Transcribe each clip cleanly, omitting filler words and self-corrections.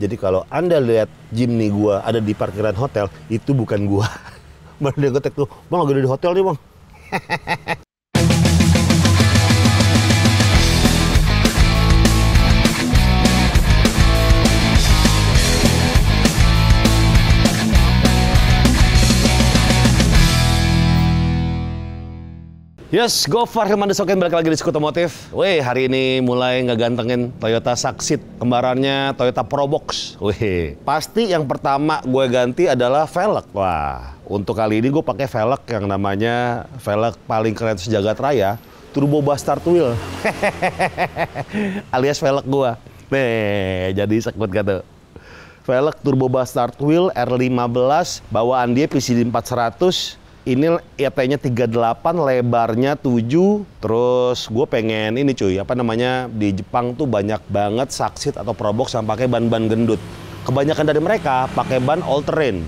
Jadi kalau Anda lihat Jimny gua ada di parkiran hotel, itu bukan gua. Baru dia ngetek tuh, "Bang, lagi ada di hotel nih, Bang." Yes, Gofar Hilman Desoken balik lagi di Skutomotif. Wih, hari ini mulai ngegantengin Toyota Succeed, kembarannya Toyota Probox. Wih, pasti yang pertama gue ganti adalah velg. Wah, untuk kali ini gue pakai velg yang namanya velg paling keren sejagat raya, Turbo Bastard Wheel. Alias velg gue. Nih, jadi sekut gak tuh? Velg Turbo Bastard Wheel R15, bawaan dia PCD 400. Ini ET-nya 38, lebarnya 7. Terus gue pengen ini cuy, apa namanya, di Jepang tuh banyak banget Succeed atau Probox yang pakai ban-ban gendut. Kebanyakan dari mereka pakai ban all terrain.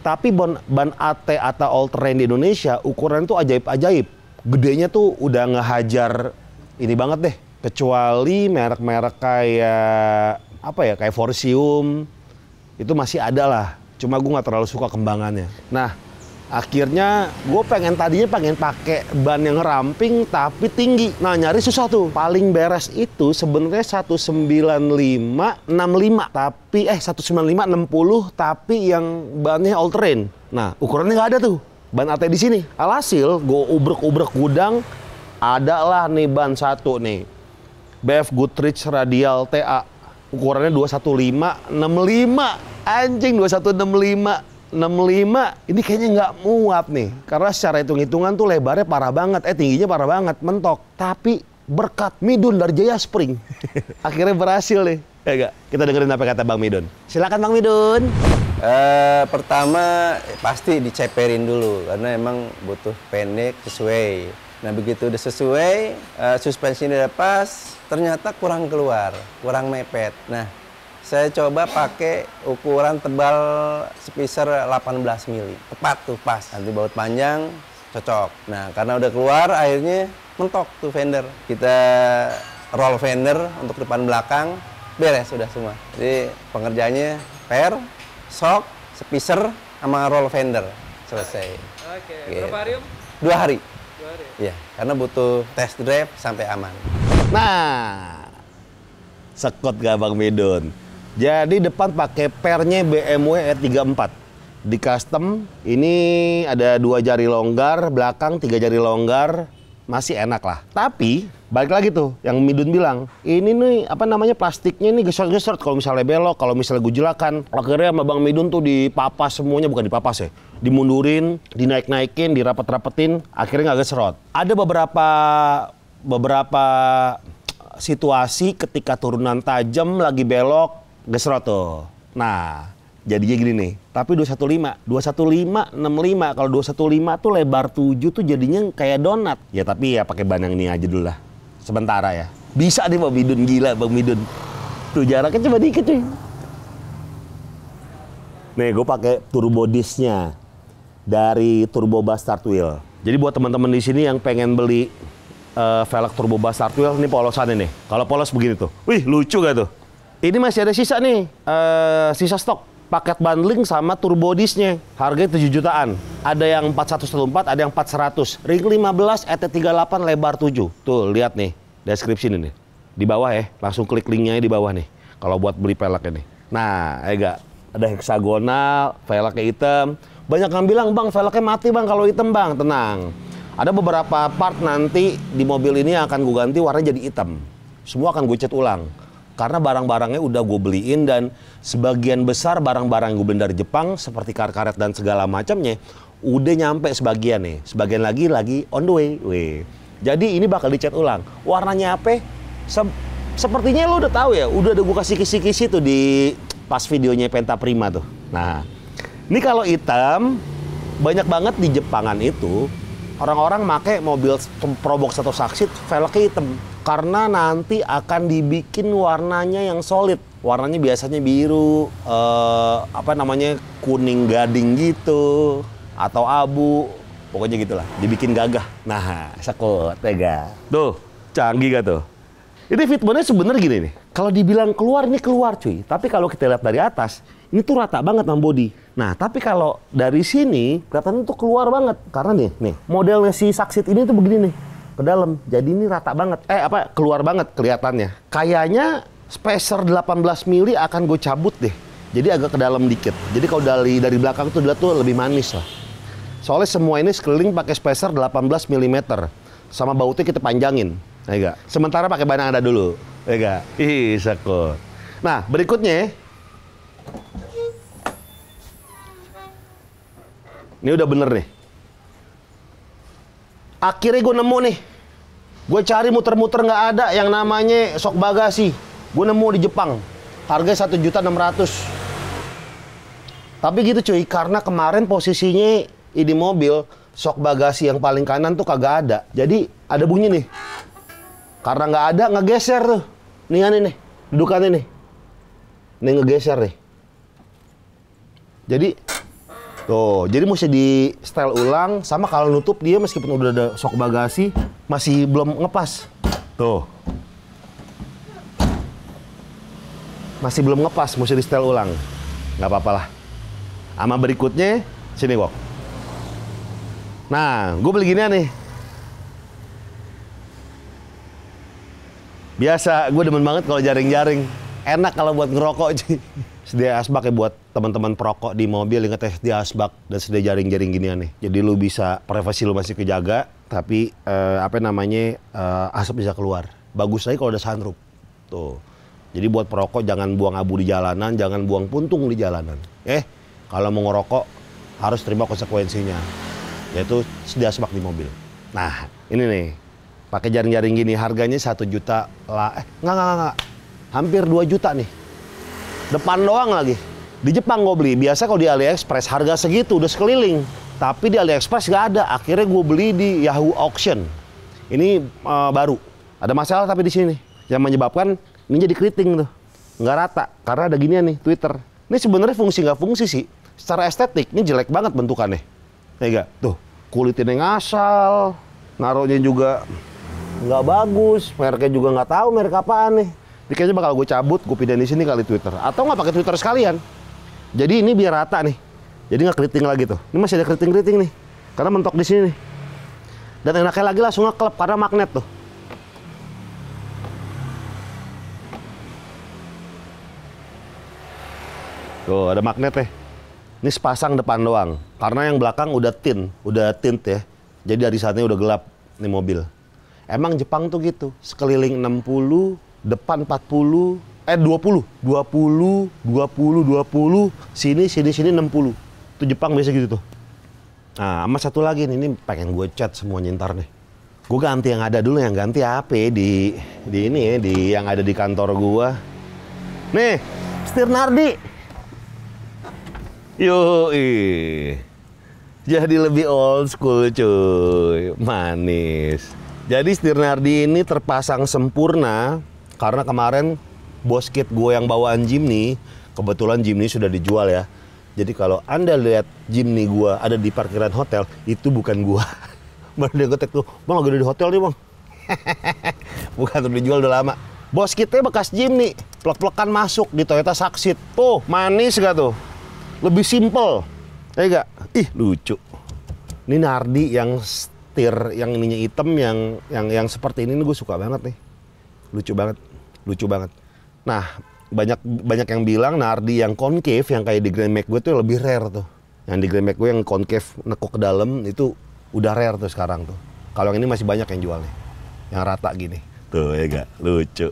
Tapi ban AT atau all terrain di Indonesia ukuran tuh ajaib-ajaib. Gedenya tuh udah ngehajar ini banget deh. Kecuali merek-merek kayak apa ya, kayak Forcium. Itu masih ada lah. Cuma gue nggak terlalu suka kembangannya. Nah, akhirnya gue tadinya pengen pakai ban yang ramping tapi tinggi. Nah, nyari susah tuh. Paling beres itu sebenarnya 195 65 tapi 195 60 tapi yang bannya all terrain. Nah, ukurannya nggak ada tuh ban AT di sini. Alhasil gue ubrek-ubrek gudang, ada lah nih ban satu nih. BF Goodrich Radial TA. Ukurannya 215 65. Anjing, 2165 65, ini kayaknya nggak muat nih. Karena secara hitung-hitungan tuh lebarnya parah banget, tingginya parah banget, mentok. Tapi berkat Midun dari Jaya Spring, akhirnya berhasil nih. Ya gak? Kita dengerin apa kata Bang Midun. Silakan Bang Midun. Pertama pasti diceperin dulu, karena emang butuh pendek sesuai. Nah begitu udah sesuai, suspensinya udah pas, ternyata kurang keluar, kurang mepet. Nah, saya coba pakai ukuran tebal spacer 18 mili. Tepat tuh, pas. Nanti baut panjang, cocok. Nah, karena udah keluar, akhirnya mentok tuh fender. Kita roll fender untuk depan belakang, beres sudah semua. Jadi pengerjaannya per, shock, spacer, sama roll fender. Selesai. Oke, gitu. berapa hari Om? 2 hari. 2 hari? Iya, karena butuh test drive sampai aman. Nah, sekut gak Bang Midun? Jadi depan pakai pernya BMW E34. Di custom ini ada 2 jari longgar, belakang 3 jari longgar, masih enak lah. Tapi balik lagi tuh yang Midun bilang, ini nih apa namanya, plastiknya ini gesot-gesot kalau misalnya belok, kalau misalnya gujelakan. Akhirnya sama Bang Midun tuh dipapas semuanya, bukan dipapas ya, dimundurin, dinaik-naikin, dirapet-rapetin, akhirnya nggak gesrot. Ada beberapa situasi ketika turunan tajam lagi belok gesrot tuh. Nah, jadinya gini nih. Tapi 215 65. Kalau 215 tuh lebar 7 tuh jadinya kayak donat. Ya tapi ya pakai ban yang ini aja dulu lah. Sementara ya. Bisa nih Bang Midun, gila Bang Midun. Tuh jaraknya cuma dikit nih. Nih, gue pakai turbo disc-nya dari Turbo Bastard Wheel. Jadi buat teman-teman di sini yang pengen beli velg Turbo Bastard Wheel, ini polosannya nih. Kalau polos begini tuh. Wih, lucu gak tuh? Ini masih ada sisa nih, sisa stok. Paket bundling sama turbo disc-nya. Harganya 7 jutaan. Ada yang 4114, ada yang 400. Ring 15, ET38, lebar 7. Tuh, lihat nih, deskripsi ini nih. Di bawah ya, langsung klik linknya di bawah nih. Kalau buat beli velg ini. Nah, ada heksagonal, velgnya hitam. Banyak yang bilang, Bang, velgnya mati Bang kalau hitam Bang. Tenang. Ada beberapa part nanti di mobil ini yang akan gue ganti warnanya jadi hitam. Semua akan gue cat ulang. Karena barang-barangnya udah gue beliin dan sebagian besar barang-barang gue beli dari Jepang seperti karet-karet dan segala macamnya udah nyampe sebagian nih. Sebagian lagi on the way. Wih. Jadi ini bakal dicat ulang. Warnanya apa? Sepertinya lo udah tahu ya. Udah ada gue kasih kisi-kisi tuh di pas videonya Penta Prima tuh. Nah, ini kalau hitam banyak banget di Jepangan itu orang-orang make mobil Probox atau Succeed velgnya hitam. Karena nanti akan dibikin warnanya yang solid. Warnanya biasanya biru, kuning gading gitu, atau abu. Pokoknya gitulah, dibikin gagah. Nah, sekut, tega. Tuh, canggih gak tuh? Ini fitmentnya sebenarnya gini nih. Kalau dibilang keluar, ini keluar cuy. Tapi kalau kita lihat dari atas, ini tuh rata banget sama body. Nah, tapi kalau dari sini, kelihatannya tuh keluar banget. Karena nih, modelnya si Saxit ini tuh begini nih, ke dalam. Jadi ini rata banget. Keluar banget kelihatannya. Kayaknya spacer 18 mili akan gue cabut deh. Jadi agak ke dalam dikit. Jadi kalau dari belakang tuh dilihat tuh lebih manis lah. Soalnya semua ini sekeliling pakai spacer 18 mm. Sama bautnya kita panjangin. Ya enggak? Sementara pakai ban yang ada dulu. Ya enggak? Ih, sakut. Nah, berikutnya. Ini udah bener nih. Akhirnya gue nemu nih. Gue cari muter-muter nggak ada yang namanya sok bagasi. Gue nemu di Jepang. Harganya 1.600.000. Tapi gitu cuy, karena kemarin posisinya ini mobil, sok bagasi yang paling kanan tuh kagak ada. Jadi ada bunyi nih. Karena nggak ada, ngegeser tuh. Nih nih, dudukannya nih. Nih ngegeser nih. Jadi, tuh, jadi mesti di setel ulang. Sama kalau nutup dia meskipun udah ada sok bagasi, masih belum ngepas. Tuh. Masih belum ngepas, mesti di setel ulang. Nggak apa-apa lah. Sama berikutnya, sini kok. Nah, gue beli ginian nih. Biasa, gue demen banget kalau jaring-jaring. Enak kalau buat ngerokok, cuy. Sedia asbak ya buat teman-teman perokok di mobil, ingat ya, sedia asbak dan sedia jaring-jaring ginian nih. Jadi lu bisa, privasi lu masih kejaga, tapi asap bisa keluar. Bagus lagi kalau ada sunroof. Tuh. Jadi buat perokok jangan buang abu di jalanan, jangan buang puntung di jalanan. Kalau mau ngerokok harus terima konsekuensinya. Yaitu sedia asbak di mobil. Nah, ini nih. Pakai jaring-jaring gini, harganya 1 juta lah. Nggak. Hampir 2 juta nih. Depan doang lagi. Di Jepang gue beli. Biasa kalau di AliExpress harga segitu, udah sekeliling. Tapi di AliExpress nggak ada. Akhirnya gue beli di Yahoo Auction. Ini baru. Ada masalah tapi di sini. Yang menyebabkan ini jadi keriting tuh. Nggak rata. Karena ada ginian nih, Twitter. Ini sebenarnya fungsi nggak fungsi sih. Secara estetik, ini jelek banget bentukannya. Ya nggak? Tuh, kulitnya ngasal. Naruhnya juga nggak bagus, mereknya juga nggak tahu merek apaan nih. Ini kayaknya bakal gue cabut, gue pindahin di sini kali Twitter. Atau nggak pakai Twitter sekalian. Jadi ini biar rata nih. Jadi nggak keriting lagi tuh. Ini masih ada keriting-keriting nih. Karena mentok di sini nih. Dan enaknya lagi langsung ngeklep karena magnet tuh. Tuh ada magnet ya. Ini sepasang depan doang. Karena yang belakang udah tint ya. Jadi dari saatnya udah gelap nih mobil. Emang Jepang tuh gitu, sekeliling 60, depan 40, 20, sini 60. Itu Jepang biasa gitu tuh. Nah, sama satu lagi nih, ini pengen gue cat semuanya ntar nih. Gue ganti yang ada dulu, yang ganti apa ya, di ini ya, di yang ada di kantor gue. Nih, setir Nardi. Yoi. Jadi lebih old school cuy, manis. Jadi setir Nardi ini terpasang sempurna karena kemarin bos kit gue yang bawaan Jimny, kebetulan Jimny sudah dijual ya. Jadi kalau Anda lihat Jimny gue ada di parkiran hotel, itu bukan gue. Baru dia ngetek tuh, bang lagi ada di hotel nih bang. Bukan, tuh dijual udah lama. Bos kitnya bekas Jimny, plek-plekan masuk di Toyota Saxit. Tuh, manis gak tuh? Lebih simple. Ya gak? Ih, lucu. Ini Nardi yang setir, yang ininya hitam, yang seperti ini gue suka banget nih. Lucu banget. Nah, banyak yang bilang Nardi yang concave, yang kayak di Grand Max gue tuh lebih rare tuh. Yang di Grand Max gue yang concave nekuk ke dalam itu udah rare tuh sekarang tuh. Kalau yang ini masih banyak yang jual nih. Yang rata gini. Tuh ya gak? Lucu.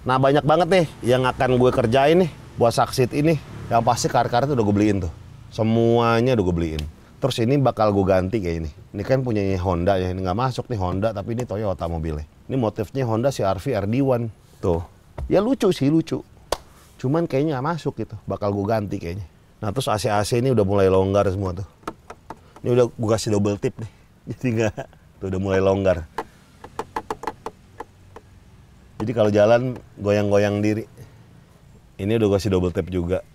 Nah, banyak banget nih yang akan gue kerjain nih buat Saxit ini. Yang pasti kar-karnya tuh udah gue beliin tuh. Semuanya udah gue beliin. Terus ini bakal gue ganti kayak ini. Ini kan punyanya Honda ya. Ini nggak masuk nih Honda, tapi ini Toyota mobilnya. Ini motifnya Honda CR-V RD1. Tuh. Ya lucu sih, lucu. Cuman kayaknya nggak masuk gitu. Bakal gue ganti kayaknya. Nah terus AC-AC ini udah mulai longgar semua tuh. Ini udah gue kasih double tip nih. Jadi nggak. Tuh udah mulai longgar. Jadi kalau jalan goyang-goyang diri. Ini udah gue kasih double tip juga.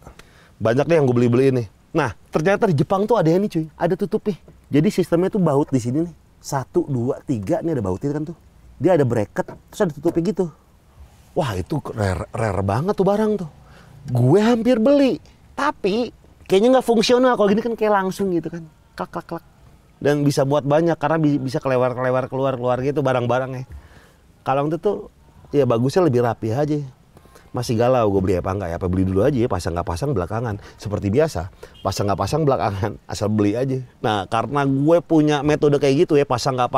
Banyak deh yang gue beli-beli ini. Nah, ternyata di Jepang tuh ada ini cuy, ada tutupnya. Jadi sistemnya tuh baut di sini nih. 1, 2, 3, ini ada bautnya kan tuh. Dia ada bracket, terus ada tutupnya gitu. Wah itu rare banget tuh barang tuh. Gue hampir beli, tapi kayaknya nggak fungsional. Kalau gini kan kayak langsung gitu kan, klak. Dan bisa buat banyak karena bisa keluar gitu barang-barangnya. Kalau itu tuh ya bagusnya lebih rapi aja. Masih galau gue beli apa enggak ya, apa beli dulu aja ya, pasang nggak pasang belakangan. Seperti biasa, pasang nggak pasang belakangan, asal beli aja. Nah karena gue punya metode kayak gitu ya, pasang nggak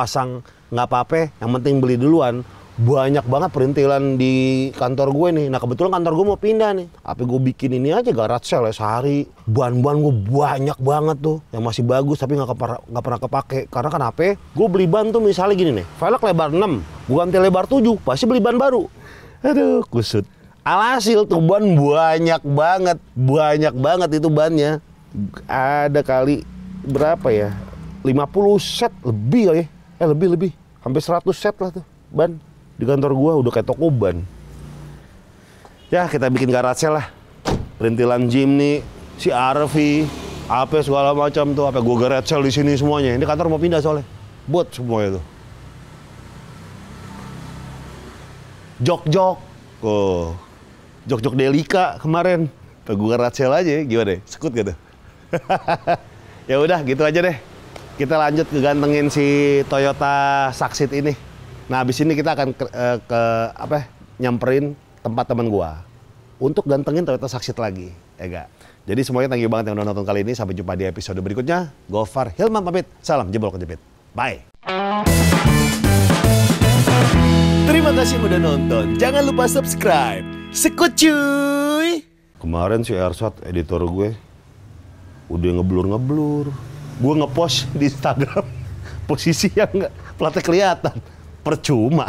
apa-apa, yang penting beli duluan. Banyak banget perintilan di kantor gue nih. Nah kebetulan kantor gue mau pindah nih. Apa gue bikin ini aja garage sale ya sehari. Bahan-bahan gue banyak banget tuh yang masih bagus tapi nggak pernah kepake. Karena kan apa? Gue beli ban tuh misalnya gini nih, velg lebar 6, gue ganti lebar 7, pasti beli ban baru. Aduh kusut. Alhasil tuh ban banyak banget itu bannya. Ada kali berapa ya? 50 set lebih kali ya. Lebih. Hampir 100 set lah tuh ban. Di kantor gua udah kayak toko ban. Ya kita bikin garage lah. Perintilan Jimny, si RV, apa segala macam tuh. Apa gua garage di sini semuanya. Ini kantor mau pindah soalnya. Buat semuanya tuh. Jok. Oh. Jok Delika kemarin. Gua garage aja gimana deh? Sekut gitu. Ya udah gitu aja deh. Kita lanjut ke gantengin si Toyota Succeed ini. Nah, habis ini kita akan nyamperin tempat teman gua untuk gantengin Toyota Succeed lagi, ya gak? Jadi semuanya thank you banget yang udah nonton kali ini. Sampai jumpa di episode berikutnya. Gofar Hilman pamit. Salam jebol kejepit. Bye. Terima kasih udah nonton. Jangan lupa subscribe. Sekut cuy. Kemarin si Ersat, editor gue, udah ngeblur. Gue ngepost di Instagram posisi yang platnya kelihatan. Percuma.